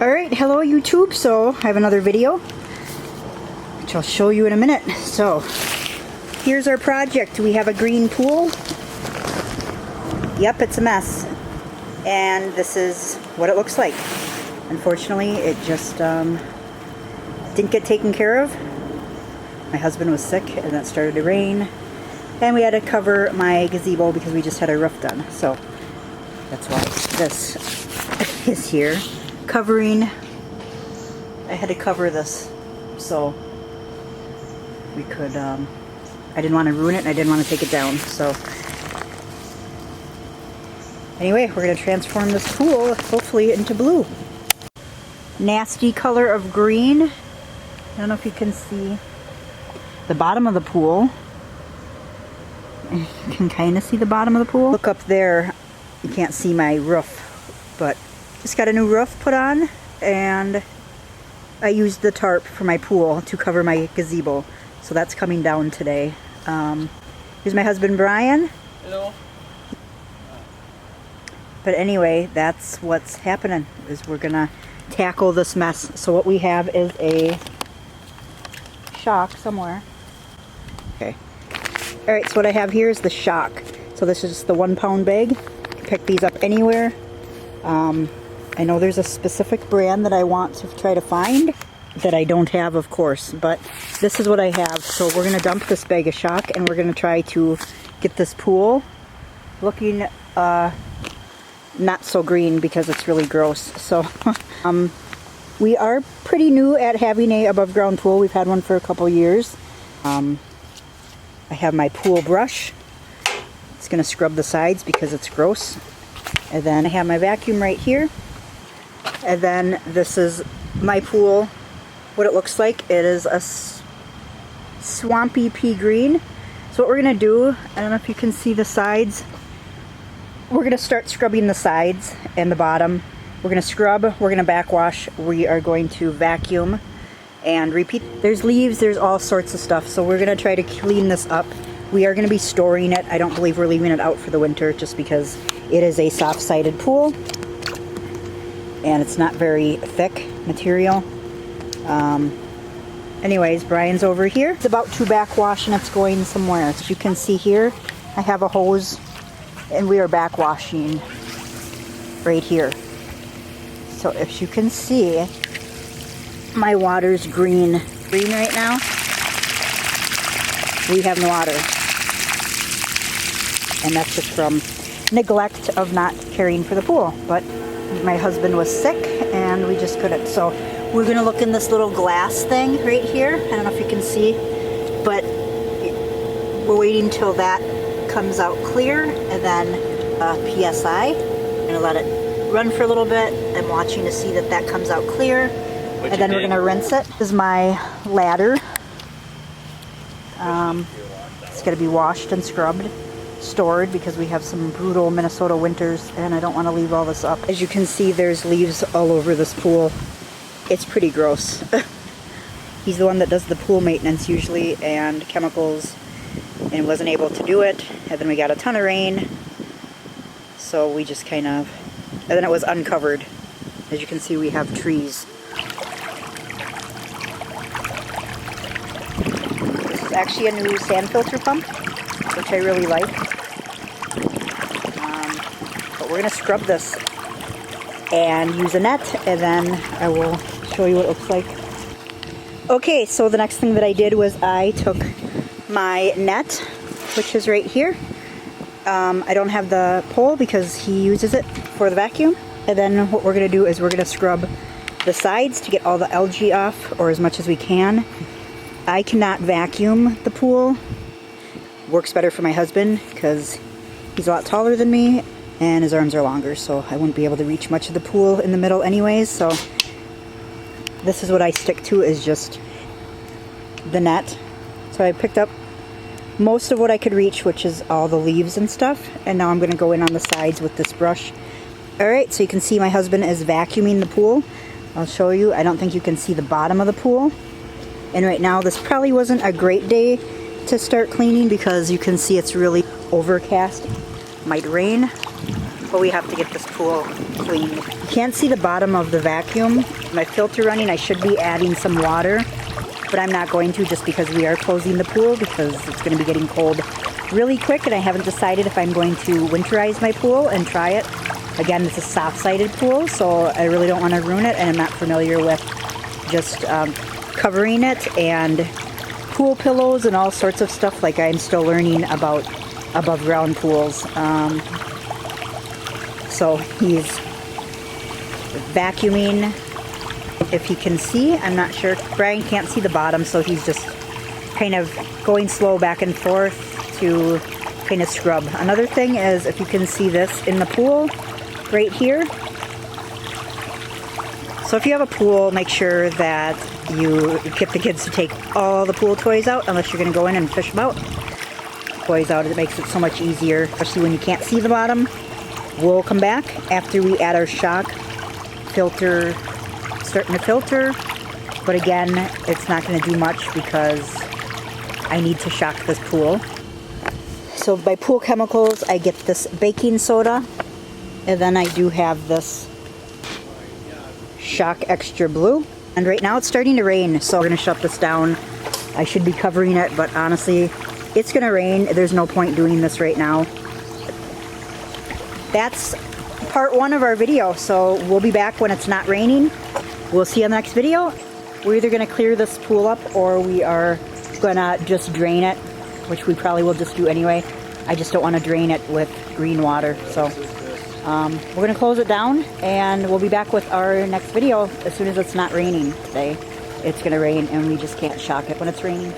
Alright, hello YouTube. So I have another video which I'll show you in a minute. So here's our project. We have a green pool. Yep, it's a mess. And this is what it looks like. Unfortunately, it just didn't get taken care of. My husband was sick and it started to rain. And we had to cover my gazebo because we just had our roof done. So that's why this is here. Covering, I had to cover this so we could, I didn't want to ruin it and I didn't want to take it down. So anyway, we're going to transform this pool hopefully into blue. Nasty color of green. I don't know if you can see the bottom of the pool. You can kind of see the bottom of the pool. Look up there, you can't see my roof, but just got a new roof put on, and I used the tarp for my pool to cover my gazebo. So that's coming down today. Here's my husband Brian. Hello. But anyway, that's what's happening, is we're gonna tackle this mess. So what we have is a shock somewhere. Okay. Alright, so what I have here is the shock. So this is the 1 pound bag. You can pick these up anywhere. I know there's a specific brand that I want to try to find that I don't have, of course, but this is what I have. So we're going to dump this bag of shock and we're going to try to get this pool looking not so green because it's really gross. So we are pretty new at having a above ground pool. We've had one for a couple years. I have my pool brush. It's going to scrub the sides because it's gross. And then I have my vacuum right here. And then this is my pool, what it looks like. It is a swampy pea green. So what we're going to do, I don't know if you can see the sides. We're going to start scrubbing the sides and the bottom. We're going to scrub, we're going to backwash, we are going to vacuum and repeat. There's leaves, there's all sorts of stuff. So we're going to try to clean this up. We are going to be storing it. I don't believe we're leaving it out for the winter just because it is a soft-sided pool. And it's not very thick material. Anyways, Brian's over here. It's about to backwash and it's going somewhere. As you can see here, I have a hose and we are backwashing right here. So if you can see, my water's green. Green right now. We have no water. And that's just from neglect of not caring for the pool. But my husband was sick and we just couldn't. So we're going to look in this little glass thing right here. I don't know if you can see, but we're waiting till that comes out clear, and then PSI. I'm going to let it run for a little bit. I'm watching to see that that comes out clear, and then we're going to rinse it. This is my ladder. It's going to be washed and scrubbed, stored, because we have some brutal Minnesota winters and I don't want to leave all this up. As you can see, there's leaves all over this pool. It's pretty gross. He's the one that does the pool maintenance usually and chemicals, and wasn't able to do it. And then we got a ton of rain, so we just kind of, and then it was uncovered. As you can see, we have trees. This is actually a new sand filter pump, which I really like. But we're going to scrub this and use a net, and then I will show you what it looks like. Okay, so the next thing that I did was I took my net, which is right here. I don't have the pole because he uses it for the vacuum. And then what we're going to do is we're going to scrub the sides to get all the algae off, or as much as we can. I cannot vacuum the pool. Works better for my husband because he's a lot taller than me and his arms are longer, so I wouldn't be able to reach much of the pool in the middle anyways. So this is what I stick to, is just the net. So I picked up most of what I could reach, which is all the leaves and stuff, and now I'm going to go in on the sides with this brush. Alright, so you can see my husband is vacuuming the pool. I'll show you. I don't think you can see the bottom of the pool. And right now this probably wasn't a great day to start cleaning because you can see it's really overcast. Might rain. but we have to get this pool cleaned. You can't see the bottom of the vacuum. My filter running, I should be adding some water, but I'm not going to just because we are closing the pool because it's going to be getting cold really quick, and I haven't decided if I'm going to winterize my pool and try it. Again, it's a soft-sided pool, so I really don't want to ruin it, and I'm not familiar with just covering it and pool pillows and all sorts of stuff. Like, I'm still learning about above ground pools. So he's vacuuming, if he can see. I'm not sure. Brian can't see the bottom, so he's just kind of going slow back and forth to kind of scrub. Another thing is, if you can see this in the pool right here. So if you have a pool, make sure that you get the kids to take all the pool toys out, unless you're going to go in and fish them out. Toys out, it makes it so much easier, especially when you can't see the bottom. We'll come back after we add our shock filter, starting to filter, but again, it's not going to do much because I need to shock this pool. So by pool chemicals, I get this baking soda, and then I do have this Shock Extra Blue. And right now it's starting to rain, so we're going to shut this down. I should be covering it, but honestly, it's going to rain. There's no point doing this right now. That's part one of our video, so we'll be back when it's not raining. We'll see you in the next video. We're either going to clear this pool up or we are going to just drain it, which we probably will just do anyway. I just don't want to drain it with green water, so we're going to close it down, and we'll be back with our next video as soon as it's not raining today. It's going to rain, and we just can't shock it when it's raining.